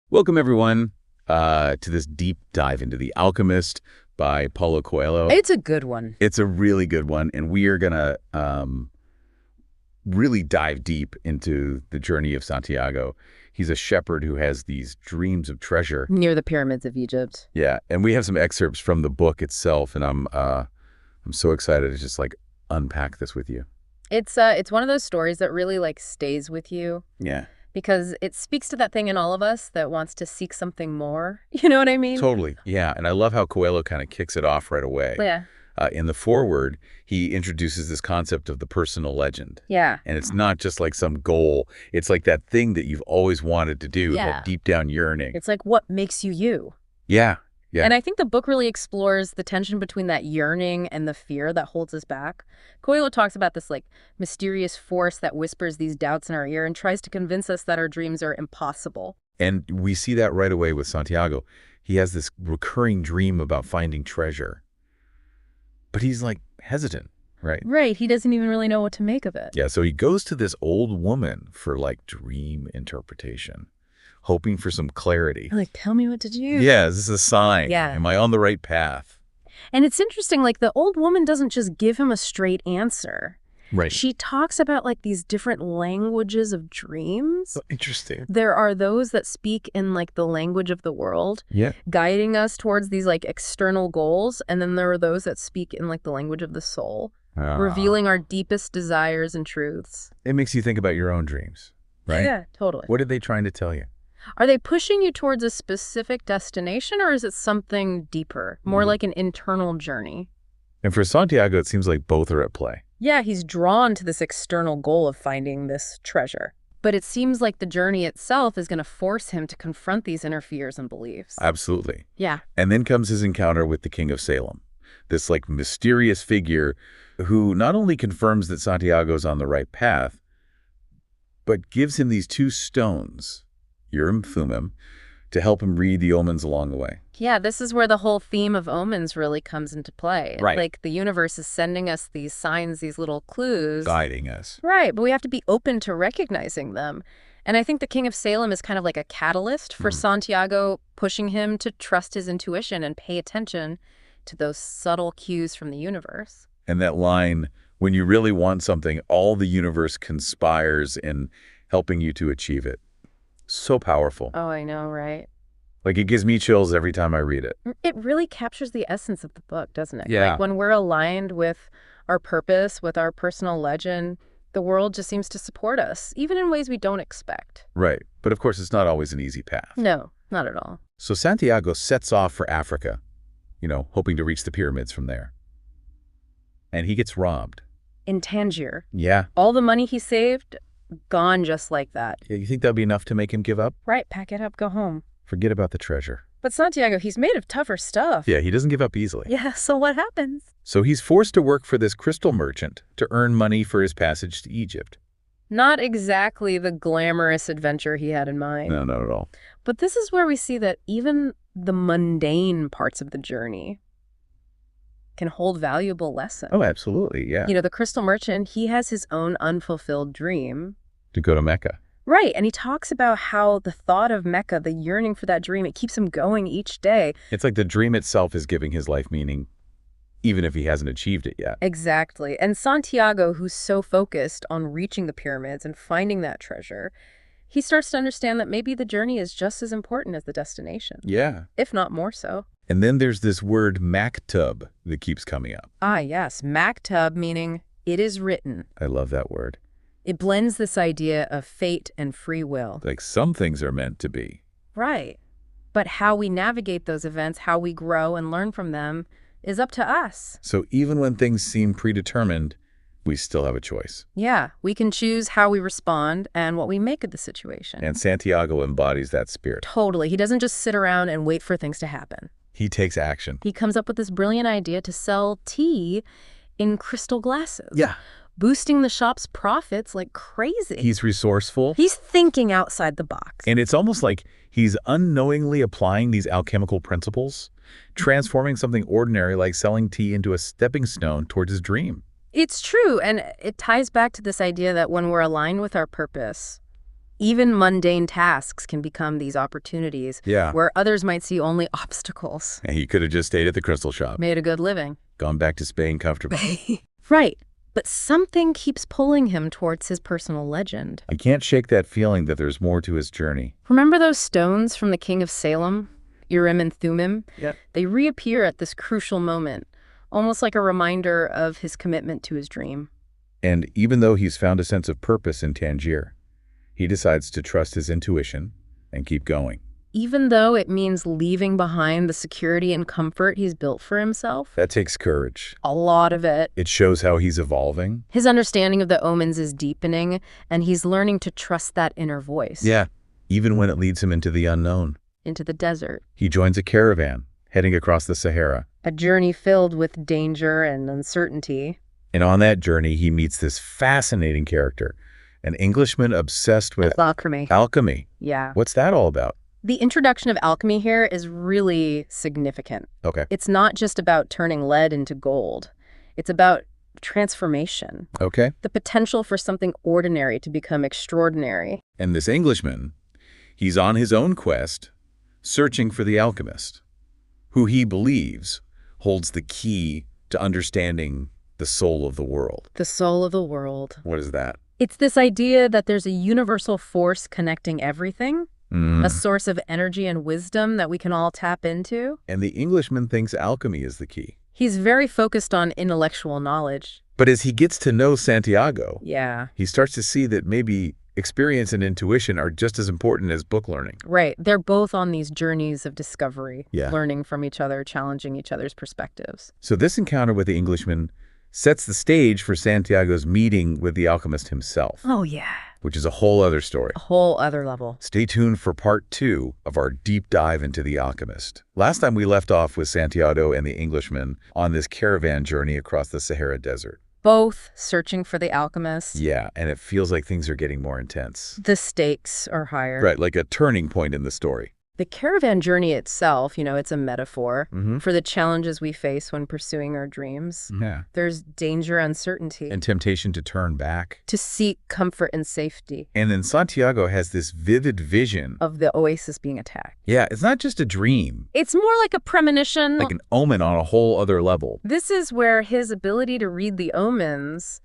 Welcome, everyone, to this deep dive into The Alchemist by Paulo Coelho. It's a good one. It's a really good one, and we are going to really dive deep into the journey of Santiago. He's a shepherd who has these dreams of treasure. Near the pyramids of Egypt. Yeah, and we have some excerpts from the book itself, and I'm so excited to just unpack this with you. It's one of those stories that really stays with you. Yeah. Because it speaks to that thing in all of us that wants to seek something more. You know what I mean? Totally. Yeah. And I love how Coelho kind of kicks it off right away. Yeah. In the foreword, he introduces this concept of the personal legend. Yeah. And it's not just like some goal. It's like that thing that you've always wanted to do, that deep down yearning. It's like what makes you you. Yeah. Yeah. And I think the book really explores the tension between that yearning and the fear that holds us back. Coelho talks about this mysterious force that whispers these doubts in our ear and tries to convince us that our dreams are impossible. And we see that right away with Santiago. He has this recurring dream about finding treasure. But he's hesitant, right? Right. He doesn't even really know what to make of it. Yeah. So he goes to this old woman for dream interpretation, hoping for some clarity. Tell me what to do. Yeah, is this a sign? Yeah. Am I on the right path? And it's interesting, the old woman doesn't just give him a straight answer. Right. She talks about these different languages of dreams. Oh, interesting. There are those that speak in the language of the world, Yeah. guiding us towards these external goals. And then there are those that speak in the language of the soul, revealing our deepest desires and truths. It makes you think about your own dreams, right? Yeah, totally. What are they trying to tell you? Are they pushing you towards a specific destination, or is it something deeper, more like an internal journey? And for Santiago, it seems like both are at play. Yeah, he's drawn to this external goal of finding this treasure. But it seems like the journey itself is going to force him to confront these inner fears and beliefs. Absolutely. Yeah. And then comes his encounter with the King of Salem, this mysterious figure who not only confirms that Santiago's on the right path, but gives him these two stones, Urim Thummim, to help him read the omens along the way. Yeah, this is where the whole theme of omens really comes into play. Right. The universe is sending us these signs, these little clues. Guiding us. Right, but we have to be open to recognizing them. And I think the King of Salem is kind of like a catalyst for Santiago, pushing him to trust his intuition and pay attention to those subtle cues from the universe. And that line, when you really want something, all the universe conspires in helping you to achieve it. So powerful. Oh, I know, right? It gives me chills every time I read it. It really captures the essence of the book, doesn't it? Yeah. When we're aligned with our purpose, with our personal legend, the world just seems to support us, even in ways we don't expect. Right. But of course, it's not always an easy path. No, not at all. So Santiago sets off for Africa, hoping to reach the pyramids from there. And he gets robbed. In Tangier. Yeah. All the money he saved, gone just like that. Yeah, you think that'd be enough to make him give up? Right, pack it up, go home. Forget about the treasure. But Santiago, he's made of tougher stuff. Yeah, he doesn't give up easily. Yeah, so what happens? So he's forced to work for this crystal merchant to earn money for his passage to Egypt. Not exactly the glamorous adventure he had in mind. No, not at all. But this is where we see that even the mundane parts of the journey can hold valuable lessons. Oh, absolutely, yeah. The crystal merchant, he has his own unfulfilled dream. To go to Mecca. Right, and he talks about how the thought of Mecca, the yearning for that dream, it keeps him going each day. It's like the dream itself is giving his life meaning, even if he hasn't achieved it yet. Exactly. And Santiago, who's so focused on reaching the pyramids and finding that treasure, he starts to understand that maybe the journey is just as important as the destination. Yeah. If not more so. And then there's this word maktub that keeps coming up. Ah, yes. Maktub, meaning it is written. I love that word. It blends this idea of fate and free will. Some things are meant to be. Right. But how we navigate those events, how we grow and learn from them, is up to us. So even when things seem predetermined, we still have a choice. Yeah, we can choose how we respond and what we make of the situation. And Santiago embodies that spirit. Totally. He doesn't just sit around and wait for things to happen. He takes action. He comes up with this brilliant idea to sell tea in crystal glasses. Yeah. Boosting the shop's profits like crazy. He's resourceful. He's thinking outside the box. And it's almost like he's unknowingly applying these alchemical principles, transforming something ordinary like selling tea into a stepping stone towards his dream. It's true, and it ties back to this idea that when we're aligned with our purpose, Even mundane tasks can become these opportunities Yeah. where others might see only obstacles. And he could have just stayed at the crystal shop, Made a good living. gone back to Spain comfortably. Right. But something keeps pulling him towards his personal legend. I can't shake that feeling that there's more to his journey. Remember those stones from the King of Salem? Urim and Thummim? Yeah. They reappear at this crucial moment, almost like a reminder of his commitment to his dream. And even though he's found a sense of purpose in Tangier, he decides to trust his intuition and keep going. Even though it means leaving behind the security and comfort he's built for himself. That takes courage. A lot of it. It shows how he's evolving. His understanding of the omens is deepening, and he's learning to trust that inner voice. Yeah, even when it leads him into the unknown. Into the desert. He joins a caravan heading across the Sahara. A journey filled with danger and uncertainty. And on that journey, he meets this fascinating character, an Englishman obsessed with Alchemy. alchemy. Yeah. What's that all about? The introduction of alchemy here is really significant. Okay. It's not just about turning lead into gold. It's about transformation. Okay. The potential for something ordinary to become extraordinary. And this Englishman, he's on his own quest, searching for the alchemist, who he believes holds the key to understanding the soul of the world. The soul of the world. What is that? It's this idea that there's a universal force connecting everything, a source of energy and wisdom that we can all tap into. And the Englishman thinks alchemy is the key. He's very focused on intellectual knowledge. But as he gets to know Santiago, Yeah. he starts to see that maybe experience and intuition are just as important as book learning. Right. They're both on these journeys of discovery, Yeah. learning from each other, challenging each other's perspectives. So this encounter with the Englishman sets the stage for Santiago's meeting with the alchemist himself, Oh, yeah. which is a whole other story. A whole other level. Stay tuned for part 2 of our deep dive into the alchemist. Last time we left off with Santiago and the Englishman on this caravan journey across the Sahara Desert. Both searching for the alchemist. Yeah, and it feels like things are getting more intense. The stakes are higher. Right, like a turning point in the story. The caravan journey itself, it's a metaphor Mm-hmm. for the challenges we face when pursuing our dreams. Yeah. There's danger, uncertainty, And temptation to turn back. to seek comfort and safety And then Santiago has this vivid vision. of the oasis being attacked. Yeah, it's not just a dream, It's more like a premonition. like an omen on a whole other level. This is where his ability to read the omens,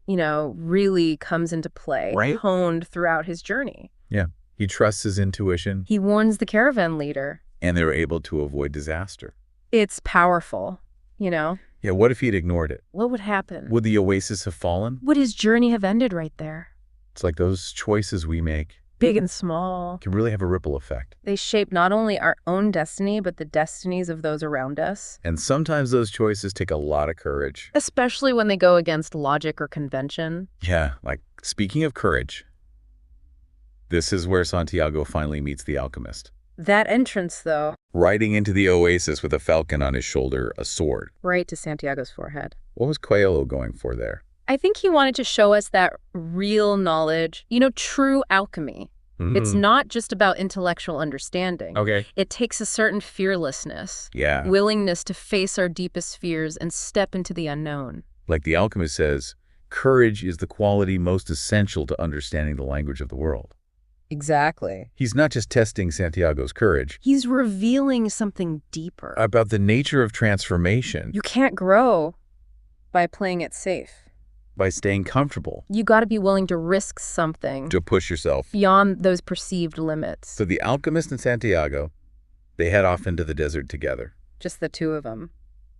really comes into play, Right. honed throughout his journey. Yeah. He trusts his intuition, He warns the caravan leader. and they're able to avoid disaster. It's powerful, Yeah, what if he'd ignored it? What would happen? Would the oasis have fallen? Would his journey have ended right there? It's like those choices we make Big and small. can really have a ripple effect. They shape not only our own destiny, but the destinies of those around us. And sometimes those choices take a lot of courage. Especially when they go against logic or convention. Yeah, like speaking of courage, this is where Santiago finally meets the alchemist. That entrance, though, Riding into the oasis with a falcon on his shoulder, a sword. right to Santiago's forehead. What was Coelho going for there? I think he wanted to show us that real knowledge, true alchemy. It's not just about intellectual understanding. Okay. It takes a certain fearlessness, Yeah. willingness to face our deepest fears and step into the unknown. Like the alchemist says, courage is the quality most essential to understanding the language of the world. Exactly. He's not just testing Santiago's courage, He's revealing something deeper. about the nature of transformation You can't grow by playing it safe. by staying comfortable You got to be willing to risk something to push yourself. beyond those perceived limits. So the alchemist and Santiago, they head off into the desert together. Just the two of them.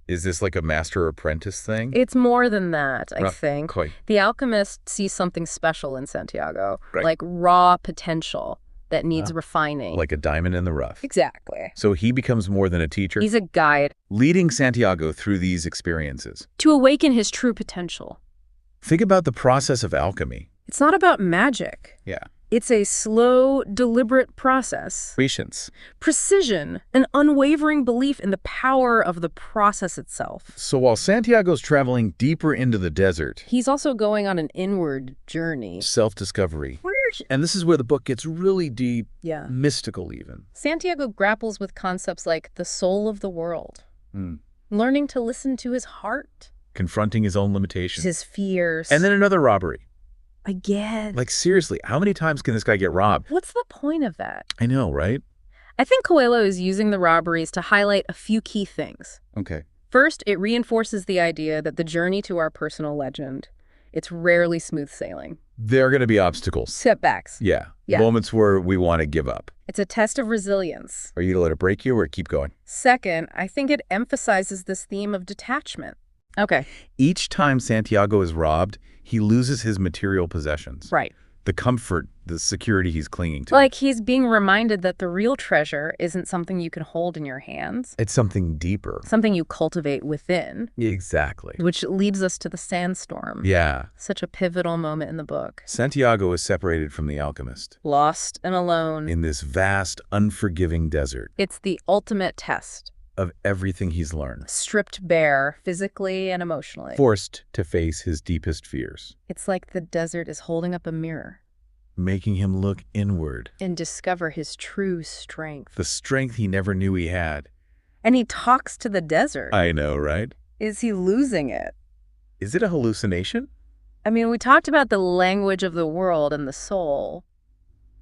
Is this like a master-apprentice thing? It's more than that, I Not think. quite. The alchemist sees something special in Santiago, Right. like raw potential that needs refining. Like a diamond in the rough. Exactly. So he becomes more than a teacher, He's a guide leading Santiago through these experiences. to awaken his true potential. Think about the process of alchemy. It's not about magic. Yeah. It's a slow, deliberate process. Patience. Precision, an unwavering belief in the power of the process itself. So while Santiago's traveling deeper into the desert, He's also going on an inward journey. self-discovery. And this is where the book gets really deep, Yeah. mystical even. Santiago grapples with concepts like the soul of the world, learning to listen to his heart, Confronting his own limitations. his fears. And then another robbery. Again. Like, seriously, how many times can this guy get robbed? What's the point of that? I know, right? I think Coelho is using the robberies to highlight a few key things. Okay. First, it reinforces the idea that the journey to our personal legend, it's rarely smooth sailing. There are going to be obstacles. Setbacks. Yeah. Yeah. Moments where we want to give up. It's a test of resilience. Are you going to let it break you or keep going? Second, I think it emphasizes this theme of detachment. Okay. Each time Santiago is robbed, he loses his material possessions. Right. The comfort, the security he's clinging to. Like he's being reminded that the real treasure isn't something you can hold in your hands. It's something deeper. Something you cultivate within. Exactly. Which leads us to the sandstorm. Yeah. Such a pivotal moment in the book. Santiago is separated from the alchemist. Lost and alone. In this vast, unforgiving desert. It's the ultimate test. Of everything he's learned. Stripped bare, physically and emotionally. Forced to face his deepest fears. It's like the desert is holding up a mirror. Making him look inward. And discover his true strength. The strength he never knew he had. And he talks to the desert. I know, right? Is he losing it? Is it a hallucination? I mean, we talked about the language of the world and the soul,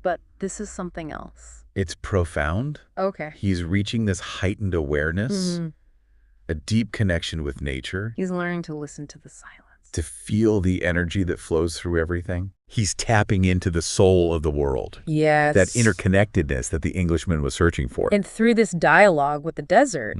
but this is something else. It's profound. Okay. He's reaching this heightened awareness, a deep connection with nature. He's learning to listen to the silence. To feel the energy that flows through everything. He's tapping into the soul of the world. Yes. That interconnectedness that the Englishman was searching for. And through this dialogue with the desert,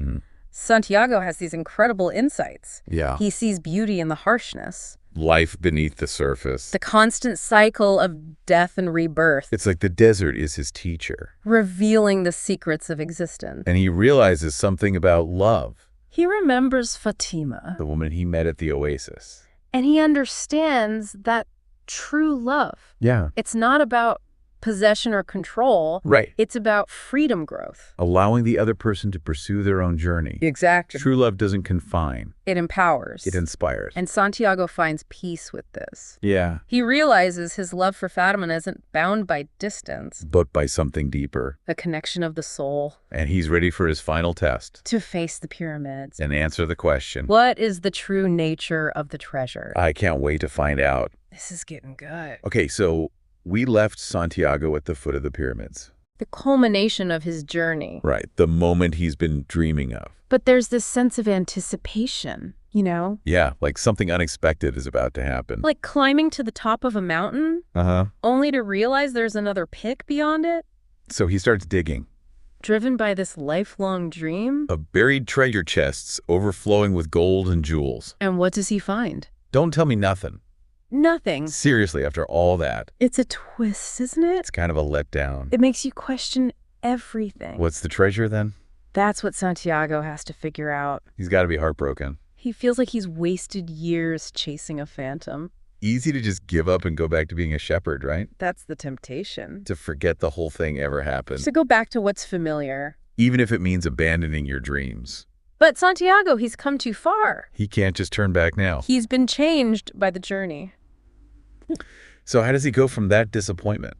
Santiago has these incredible insights. Yeah. He sees beauty in the harshness. Life beneath the surface. The constant cycle of death and rebirth. It's like the desert is his teacher. Revealing the secrets of existence. And he realizes something about love. He remembers Fatima. The woman he met at the oasis. And he understands that true love. Yeah. It's not about possession or control. Right. It's about freedom growth. Allowing the other person to pursue their own journey. Exactly. True love doesn't confine. It empowers. It inspires. And Santiago finds peace with this. Yeah. He realizes his love for Fatima isn't bound by distance, but by something deeper. a connection of the soul. And he's ready for his final test. To face the pyramids. And answer the question. What is the true nature of the treasure? I can't wait to find out. This is getting good. Okay, so we left Santiago at the foot of the pyramids. The culmination of his journey. Right, the moment he's been dreaming of. But there's this sense of anticipation, you know? Yeah, like something unexpected is about to happen. Like climbing to the top of a mountain, only to realize there's another peak beyond it. So he starts digging. Driven by this lifelong dream. Of buried treasure chests overflowing with gold and jewels. And what does he find? Don't tell me nothing. Nothing. Seriously, after all that. It's a twist, isn't it? It's kind of a letdown. It makes you question everything. What's the treasure then? That's what Santiago has to figure out. He's got to be heartbroken. He feels like he's wasted years chasing a phantom. Easy to just give up and go back to being a shepherd, right? That's the temptation. To forget the whole thing ever happened. To go back to what's familiar. Even if it means abandoning your dreams. But Santiago, he's come too far. He can't just turn back now. He's been changed by the journey. So how does he go from that disappointment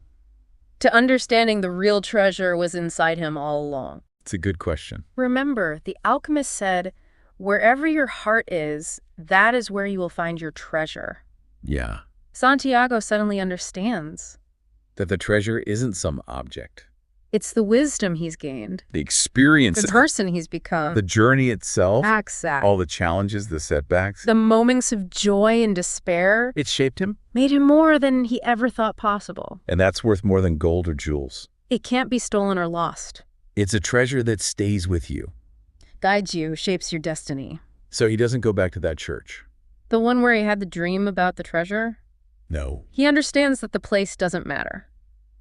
to understanding the real treasure was inside him all along? It's a good question. Remember, the alchemist said, wherever your heart is, that is where you will find your treasure. Yeah. Santiago suddenly understands. That the treasure isn't some object. It's the wisdom he's gained. The experience. The person he's become. The journey itself. Exactly. All the challenges, the setbacks. The moments of joy and despair. It shaped him. Made him more than he ever thought possible. And that's worth more than gold or jewels. It can't be stolen or lost. It's a treasure that stays with you. Guides you, shapes your destiny. So he doesn't go back to that church. The one where he had the dream about the treasure? No. He understands that the place doesn't matter.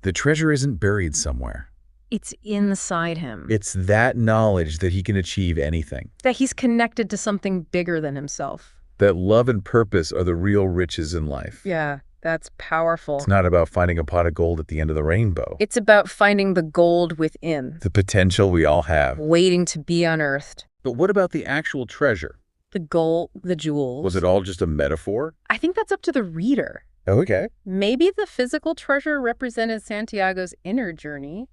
The treasure isn't buried somewhere. It's inside him. It's that knowledge that he can achieve anything. That he's connected to something bigger than himself. That love and purpose are the real riches in life. Yeah, that's powerful. It's not about finding a pot of gold at the end of the rainbow. It's about finding the gold within. The potential we all have. Waiting to be unearthed. But what about the actual treasure? The gold, the jewels. Was it all just a metaphor? I think that's up to the reader. Oh, okay. Maybe the physical treasure represented Santiago's inner journey.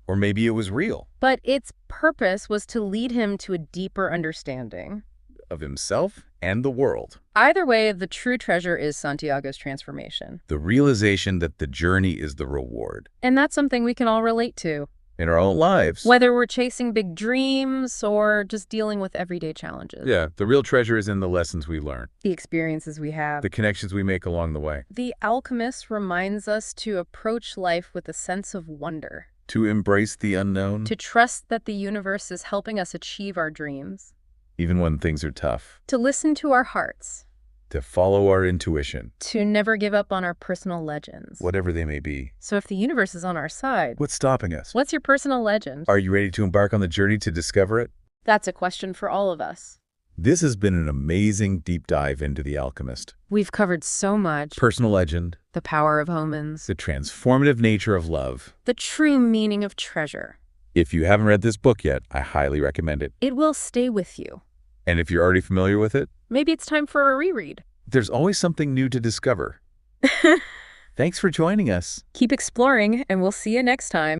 Or maybe it was real. But its purpose was to lead him to a deeper understanding. of himself and the world. Either way, the true treasure is Santiago's transformation. The realization that the journey is the reward. And that's something we can all relate to. In our own lives. Whether we're chasing big dreams or just dealing with everyday challenges. Yeah, the real treasure is in the lessons we learn. The experiences we have. The connections we make along the way. The Alchemist reminds us to approach life with a sense of wonder. To embrace the unknown. To trust that the universe is helping us achieve our dreams. Even when things are tough. To listen to our hearts. To follow our intuition. To never give up on our personal legends. Whatever they may be. So if the universe is on our side, what's stopping us? What's your personal legend? Are you ready to embark on the journey to discover it? That's a question for all of us. This has been an amazing deep dive into The Alchemist. We've covered so much. Personal legend. The power of omens. The transformative nature of love. The true meaning of treasure. If you haven't read this book yet, I highly recommend it. It will stay with you. And if you're already familiar with it, maybe it's time for a reread. There's always something new to discover. Thanks for joining us. Keep exploring, and we'll see you next time.